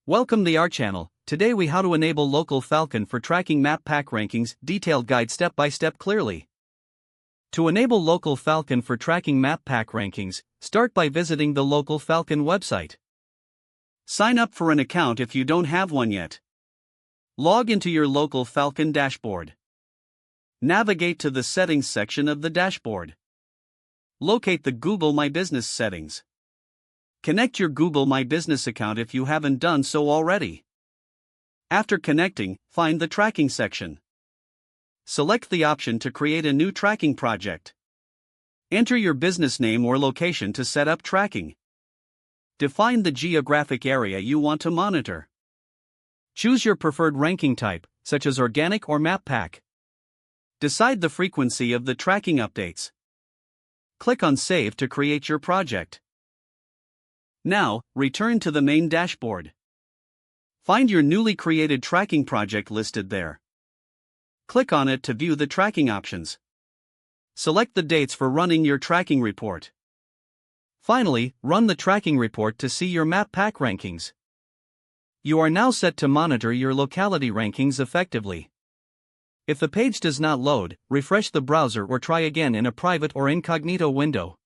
Welcome to our channel. Today we how to enable Local Falcon for tracking map pack rankings, detailed guide step by step clearly. To enable Local Falcon for tracking map pack rankings, start by visiting the Local Falcon website. Sign up for an account if you don't have one yet. Log into your Local Falcon dashboard. Navigate to the settings section of the dashboard. Locate the Google My Business settings. Connect your Google My Business account if you haven't done so already. After connecting, find the tracking section. Select the option to create a new tracking project. Enter your business name or location to set up tracking. Define the geographic area you want to monitor. Choose your preferred ranking type, such as organic or map pack. Decide the frequency of the tracking updates. Click on Save to create your project. Now, return to the main dashboard. Find your newly created tracking project listed there. Click on it to view the tracking options. Select the dates for running your tracking report. Finally, run the tracking report to see your map pack rankings. You are now set to monitor your locality rankings effectively. If the page does not load, refresh the browser or try again in a private or incognito window.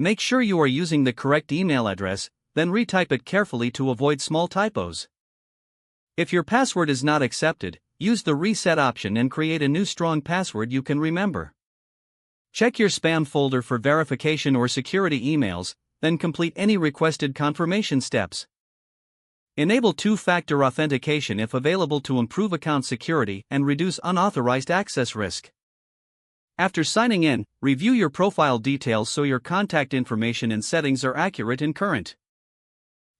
Make sure you are using the correct email address, then retype it carefully to avoid small typos. If your password is not accepted, use the reset option and create a new strong password you can remember. Check your spam folder for verification or security emails, then complete any requested confirmation steps. Enable two-factor authentication if available to improve account security and reduce unauthorized access risk. After signing in, review your profile details so your contact information and settings are accurate and current.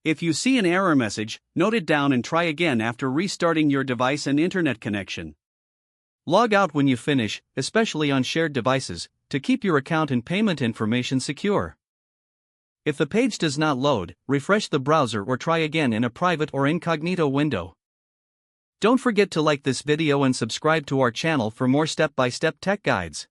If you see an error message, note it down and try again after restarting your device and internet connection. Log out when you finish, especially on shared devices, to keep your account and payment information secure. If the page does not load, refresh the browser or try again in a private or incognito window. Don't forget to like this video and subscribe to our channel for more step-by-step tech guides.